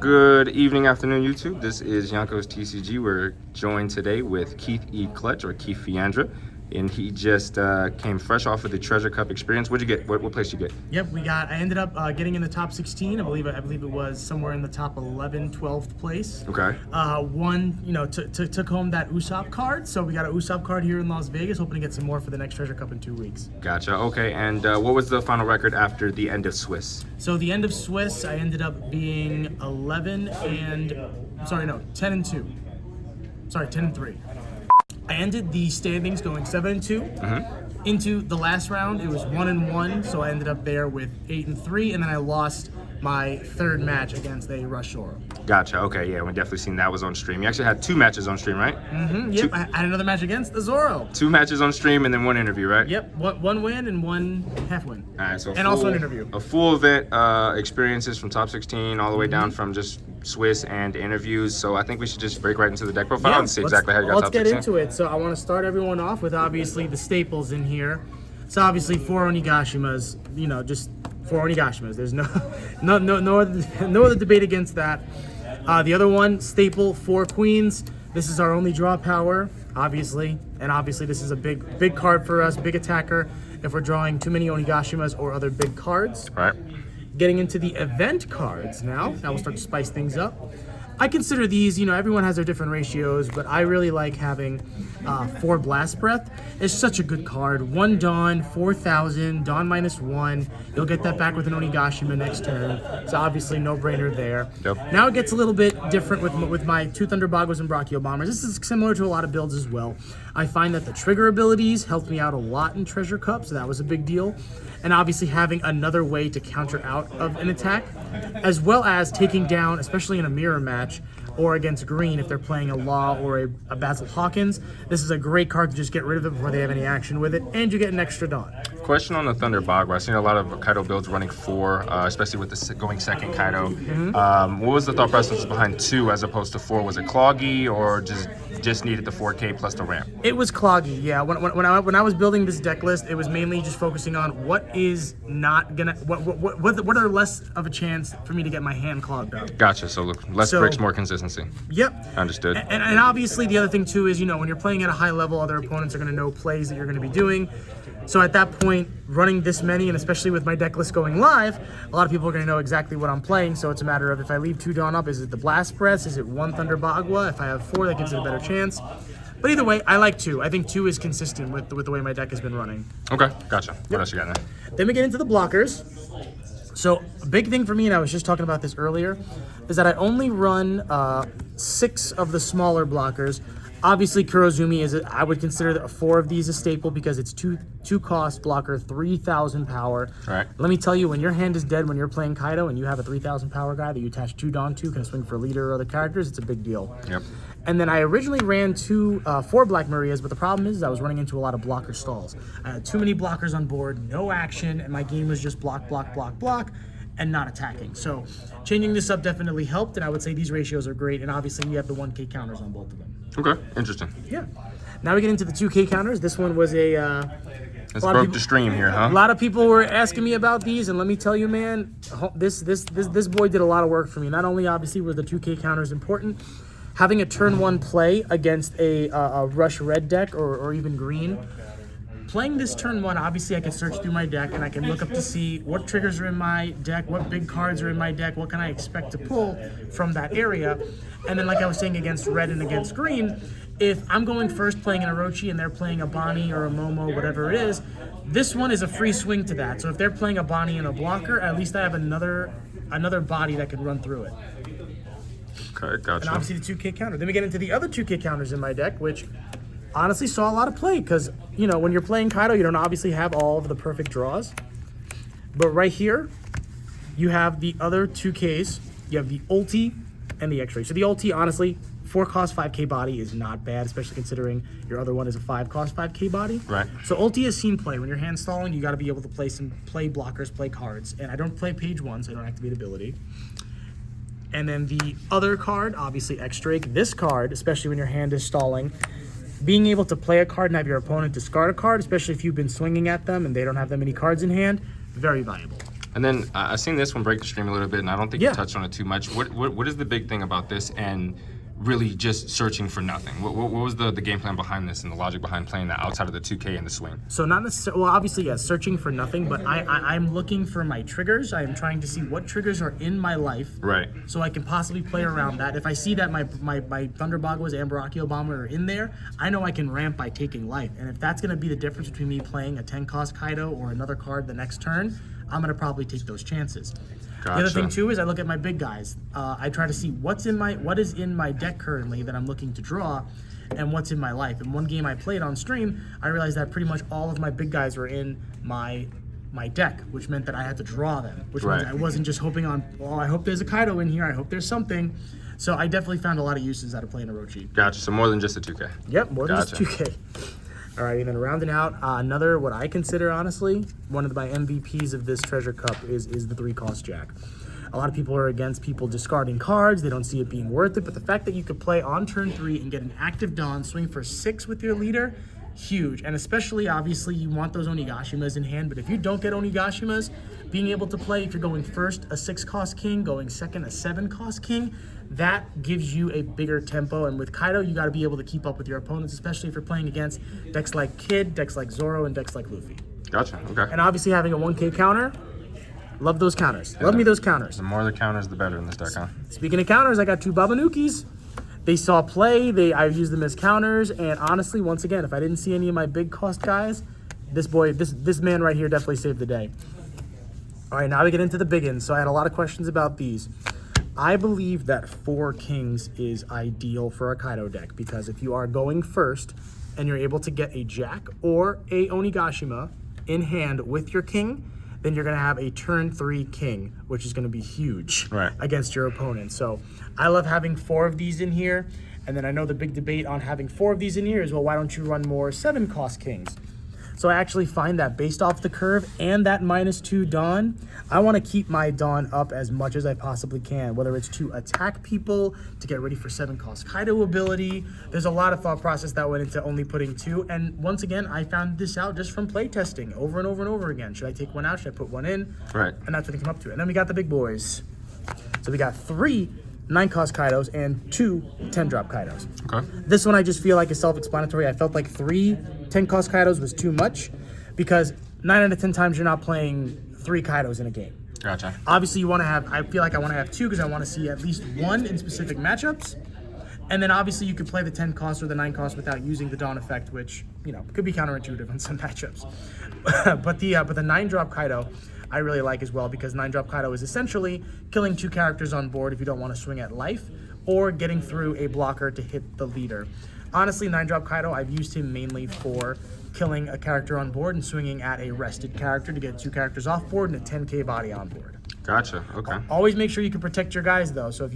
Good evening, afternoon, YouTube. This is Yanko's TCG. We're joined today with Keith E. Clutch, or Keith Fiandra, and he just came fresh off of the Treasure Cup experience. What'd you get? What place did you get? Yep, I ended up getting in the top 16. I believe it was somewhere in the top 11, 12th place. Okay. Took home that Usopp card. So we got an Usopp card here in Las Vegas, hoping to get some more for the next Treasure Cup in 2 weeks. Gotcha. Okay, and what was the final record after the end of Swiss? So the end of Swiss, I ended up being 10 and 2. Sorry, 10 and 3. I ended the standings going 7 and 2. Mm-hmm. Into the last round, it was 1 and 1, so I ended up there with 8 and 3, and then I lost my third match against a Rush Oro. Gotcha. Okay, yeah, we definitely seen that was on stream. You actually had 2 matches on stream, right? Mm-hmm. Yep, I had another match against the Zoro. 2 matches on stream and then 1 interview, right? Yep, one win and 1 half win. All right, so also an interview. A full event experiences from top 16 all the way down from just Swiss and interviews. So I think we should just break right into the deck profile and see exactly how you got top 16. Let's get into it. So I want to start everyone off with obviously the staples in here. So obviously 4 Onigashimas, just 4 Onigashimas. There's no other debate against that. The other one, staple, 4 Queens. This is our only draw power, obviously. And obviously this is a big card for us, big attacker, if we're drawing too many Onigashimas or other big cards. Right. Getting into the event cards now we'll start to spice things up. I consider these, everyone has their different ratios, but I really like having 4 Blast Breath. It's such a good card. 1 Dawn, 4,000, Dawn -1. You'll get that back with an Onigashima next turn. So obviously no brainer there. Yep. Now it gets a little bit different with my 2 Thunder Bagos and Brachio Bombers. This is similar to a lot of builds as well. I find that the trigger abilities helped me out a lot in Treasure Cup, so that was a big deal. And obviously having another way to counter out of an attack, as well as taking down, especially in a mirror match, or against green if they're playing a Law or a Basil Hawkins. This is a great card to just get rid of it before they have any action with it, and you get an extra Dawn. Question on the Thunder Bagua. I've seen a lot of Kaido builds running 4, especially with the going second Kaido. Mm-hmm. What was the thought process behind 2 as opposed to 4? Was it cloggy or just needed the 4K plus the ramp? It was cloggy, yeah. When I was building this deck list, it was mainly just focusing on what are less of a chance for me to get my hand clogged up. Gotcha. So look, less bricks, more consistency. Yep. Understood. And obviously the other thing too is, when you're playing at a high level, other opponents are going to know plays that you're going to be doing. So at that point, running this many, and especially with my deck list going live, a lot of people are going to know exactly what I'm playing. So it's a matter of, if I leave 2 Dawn up, is it the Blast Breaths? Is it 1 Thunder Bagua? If I have 4, that gives it a better chance. But either way, I like 2. I think 2 is consistent with the way my deck has been running. Okay, gotcha. What else you got now? Then we get into the blockers. So a big thing for me, and I was just talking about this earlier, is that I only run 6 of the smaller blockers. Obviously, Kurozumi I would consider 4 of these a staple because it's 2 cost blocker, 3,000 power. Right. Let me tell you, when your hand is dead when you're playing Kaido and you have a 3,000 power guy that you attach 2 Dawn to, can swing for leader or other characters, it's a big deal. Yep. And then I originally ran 4 Black Marias, but the problem is I was running into a lot of blocker stalls. I had too many blockers on board, no action, and my game was just block, block, block, block, and not attacking. So changing this up definitely helped, and I would say these ratios are great, and obviously you have the 1K counters on both of them. Okay, interesting. Yeah. Now we get into the 2K counters. This one was Let's broke the stream here, huh? A lot of people were asking me about these, and let me tell you, man, this boy did a lot of work for me. Not only obviously were the 2K counters important, having a turn 1 play against a rush red deck or even green. Playing this turn 1, obviously I can search through my deck and I can look up to see what triggers are in my deck, what big cards are in my deck, what can I expect to pull from that area. And then, like I was saying, against red and against green, if I'm going first playing an Orochi and they're playing a Bonnie or a Momo, whatever it is, this one is a free swing to that. So if they're playing a Bonnie and a blocker, at least I have another body that can run through it. Okay, gotcha. And obviously the 2K counter. Then we get into the other 2K counters in my deck, which honestly saw a lot of play because, when you're playing Kaido, you don't obviously have all of the perfect draws. But right here, you have the other 2Ks. You have the ulti and the X-ray. So the ulti, honestly, 4 cost 5K body is not bad, especially considering your other one is a 5 cost 5K body. Right. So ulti is scene play. When you're hand stalling, you got to be able to play blockers, play cards. And I don't play page 1, so I don't activate ability. And then the other card, obviously X-Drake. This card, especially when your hand is stalling, being able to play a card and have your opponent discard a card, especially if you've been swinging at them and they don't have that many cards in hand, very valuable. And then I've seen this one break the stream a little bit, and I don't think Yeah. you touched on it too much. What is the big thing about this and really just searching for nothing? What was the game plan behind this and the logic behind playing that outside of the 2K and the swing? So not necessarily, well, obviously, yes, searching for nothing, but I'm looking for my triggers. I am trying to see what triggers are in my life, Right. so I can possibly play around that. If I see that my Thunder Bagwas and Baraki Bomber are in there, I know I can ramp by taking life. And if that's going to be the difference between me playing a 10-cost Kaido or another card the next turn, I'm going to probably take those chances. The other thing too is I look at my big guys. I try to see what is in my deck currently that I'm looking to draw, and what's in my life. And one game I played on stream, I realized that pretty much all of my big guys were in my deck, which meant that I had to draw them. Which means I wasn't just hoping on, oh, I hope there's a Kaido in here. I hope there's something. So I definitely found a lot of uses out of playing Orochi. Gotcha. So more than just a 2K. Yep, more than Gotcha. just 2K. All right, and then rounding out, another, what I consider, honestly, one of my MVPs of this Treasure Cup is the 3-cost Jack. A lot of people are against people discarding cards. They don't see it being worth it, but the fact that you could play on turn 3 and get an active Dawn, swing for 6 with your leader, huge. And especially, obviously, you want those Onigashimas in hand, but if you don't get Onigashimas, being able to play, if you're going first, a 6-cost King, going second, a 7-cost King, that gives you a bigger tempo. And with Kaido, you got to be able to keep up with your opponents, especially if you're playing against decks like Kid, decks like Zoro, and decks like Luffy. Gotcha. Okay. And obviously having a 1K counter, love those counters. Love me those counters. The more the counters, the better in this deck, huh? Speaking of counters, I got 2 Babanukis. They saw play, I used them as counters, and honestly, once again, if I didn't see any of my big cost guys, this man right here definitely saved the day. All right, now we get into the biggins. So I had a lot of questions about these. I believe that 4 Kings is ideal for a Kaido deck, because if you are going first and you're able to get a Jack or a Onigashima in hand with your King, then you're going to have a turn 3 King, which is going to be huge against your opponent. So I love having 4 of these in here. And then I know the big debate on having 4 of these in here is, well, why don't you run more 7-cost Kings? So I actually find that based off the curve and that -2 Dawn, I want to keep my Dawn up as much as I possibly can, whether it's to attack people, to get ready for 7-cost Kaido ability. There's a lot of thought process that went into only putting 2. And once again, I found this out just from playtesting over and over and over again. Should I take one out? Should I put one in? Right. And that's what it came up to. And then we got the big boys. So we got 3 9-cost Kaidos and 2 10-drop Kaidos. Okay. This one I just feel like is self-explanatory. I felt like 3 10-cost Kaidos was too much, because 9 out of 10 times you're not playing 3 Kaidos in a game. Gotcha. Obviously, I feel like I want to have 2 because I want to see at least 1 in specific matchups. And then obviously you could play the 10-cost or the 9-cost without using the Dawn effect, which, could be counterintuitive on some matchups. but the 9-drop Kaido I really like as well, because 9-drop Kaido is essentially killing 2 characters on board if you don't want to swing at life, or getting through a blocker to hit the leader. Honestly, 9-drop Kaido, I've used him mainly for killing a character on board and swinging at a rested character to get 2 characters off board and a 10k body on board. Gotcha. Okay. Always make sure you can protect your guys, though. So if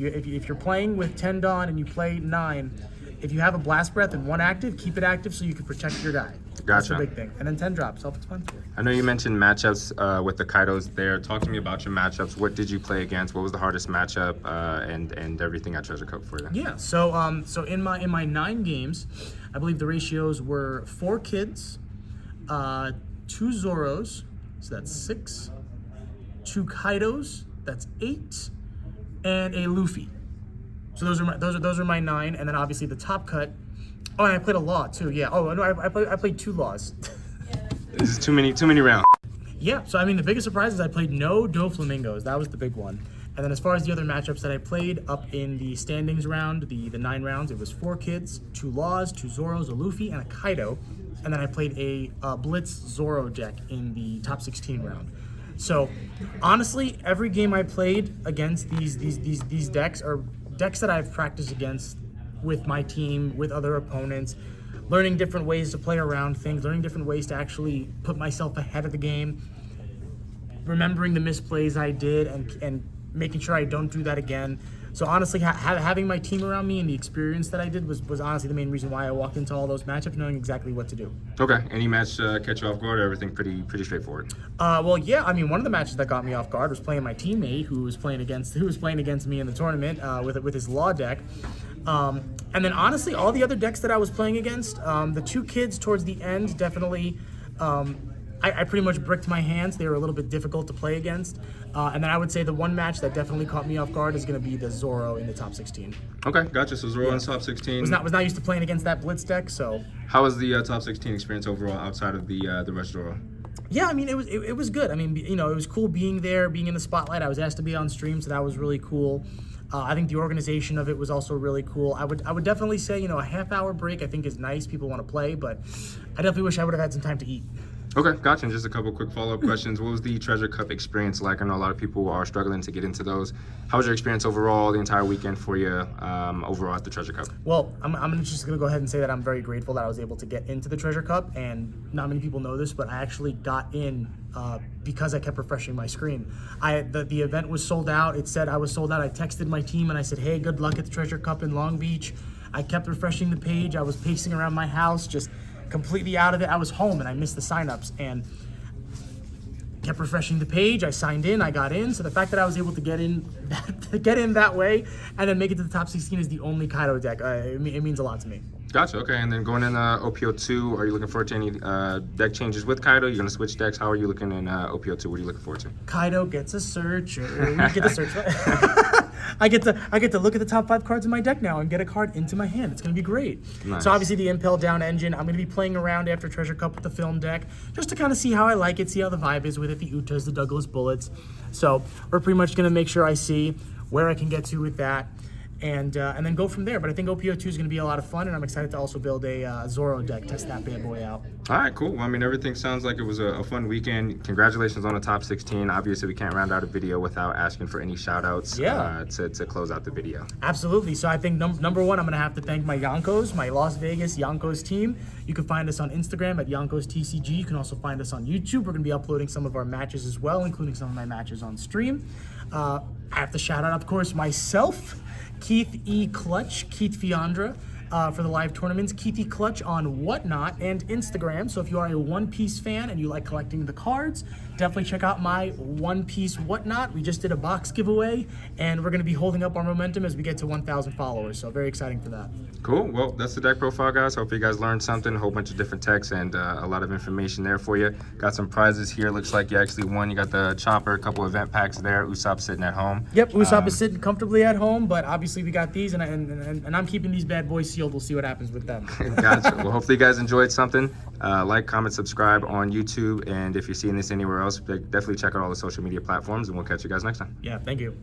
you're playing with 10 Dawn and you play 9, if you have a Blast Breath and 1 active, keep it active so you can protect your guy. That's the big thing. And then 10 drop, self-explanatory. I know you mentioned matchups with the Kaidos there. Talk to me about your matchups. What did you play against? What was the hardest matchup and everything at Treasure Cup for you? Yeah, so in my 9 games, I believe the ratios were 4 Kids, 2 Zoros, so that's 6, 2 Kaidos, that's 8, and a Luffy. So those are my 9, and then obviously the top cut. Oh, and I played a Law too. Yeah. Oh no, I played 2 Laws. This is too many rounds. Yeah. So I mean, the biggest surprise is I played no Doflamingos. That was the big one. And then as far as the other matchups that I played up in the standings round, the 9 rounds, it was 4 Kids, 2 Laws, 2 Zoros, a Luffy, and a Kaido. And then I played a Blitz Zoro deck in the top 16 round. So honestly, every game I played against these decks are decks that I've practiced against with my team, with other opponents, learning different ways to play around things, learning different ways to actually put myself ahead of the game, remembering the misplays I did and making sure I don't do that again. So honestly, having my team around me and the experience that I did was honestly the main reason why I walked into all those matchups knowing exactly what to do. Okay. Any match catch you off guard or everything pretty straightforward? Well, yeah. I mean, one of the matches that got me off guard was playing my teammate who was playing against me in the tournament with his Law deck. And then honestly, all the other decks that I was playing against, the 2 Kids towards the end definitely I pretty much bricked my hands. They were a little bit difficult to play against. And then I would say the one match that definitely caught me off guard is going to be the Zoro in the top 16. Okay, gotcha. So Zoro in top 16. Was not used to playing against that Blitz deck, so. How was the top 16 experience overall outside of the Rush Zoro? Yeah, I mean, it was good. I mean, you know, it was cool being there, being in the spotlight. I was asked to be on stream, so that was really cool. I think the organization of it was also really cool. I would definitely say, you know, a half-hour break I think is nice. People want to play, but I definitely wish I would have had some time to eat. Okay, gotcha. And just a couple quick follow-up questions. What was the Treasure Cup experience like? I know a lot of people are struggling to get into those. How was your experience overall, the entire weekend for you, overall at the Treasure Cup? Well, I'm just going to go ahead and say that I'm very grateful that I was able to get into the Treasure Cup, and not many people know this, but I actually got in because I kept refreshing my screen. The event was sold out. It said I was sold out. I texted my team and I said, hey, good luck at the Treasure Cup in Long Beach. I kept refreshing the page. I was pacing around my house, just completely out of it. I was home and I missed the signups and kept refreshing the page. I signed in, I got in. So the fact that I was able to get in that way and then make it to the top 16 is the only Kaido deck. It means a lot to me. Gotcha. Okay, and then going in OP02, are you looking forward to any deck changes with Kaido? You're gonna switch decks. How are you looking in OP02? What are you looking forward to? Kaido gets a search, or we get a search. I get to look at the top 5 cards in my deck now and get a card into my hand. It's gonna be great. Nice. So obviously the Impel down engine. I'm gonna be playing around after Treasure Cup with the film deck, just to kind of see how I like it, see how the vibe is with it, the Utas, the Douglas Bullets. So we're pretty much gonna make sure I see where I can get to with that. And then go from there. But I think OP02 is going to be a lot of fun, and I'm excited to also build a Zoro deck, test that bad boy out. All right, cool. Well, I mean, everything sounds like it was a fun weekend. Congratulations on the top 16. Obviously, we can't round out a video without asking for any shout-outs to close out the video. Absolutely. So I think number one, I'm going to have to thank my Yonkos, my Las Vegas Yonkos team. You can find us on Instagram at YonkosTCG. You can also find us on YouTube. We're going to be uploading some of our matches as well, including some of my matches on stream. I have to shout out, of course, myself, Keith E. Clutch, Keith Fiandra, for the live tournaments. Keith E. Clutch on Whatnot and Instagram. So if you are a One Piece fan and you like collecting the cards, definitely check out my One Piece Whatnot. We just did a box giveaway, and we're going to be holding up our momentum as we get to 1,000 followers. So very exciting for that. Cool. Well, that's the deck profile, guys. Hope you guys learned something. A whole bunch of different texts and a lot of information there for you. Got some prizes here. Looks like you actually won. You got the Chopper, a couple event packs there. Usopp sitting at home. Yep, Usopp is sitting comfortably at home, but obviously we got these, and I'm keeping these bad boys sealed. We'll see what happens with them. Gotcha. Well, hopefully you guys enjoyed something. Like, comment, subscribe on YouTube, and if you're seeing this anywhere else, definitely check out all the social media platforms, and we'll catch you guys next time. Yeah, thank you.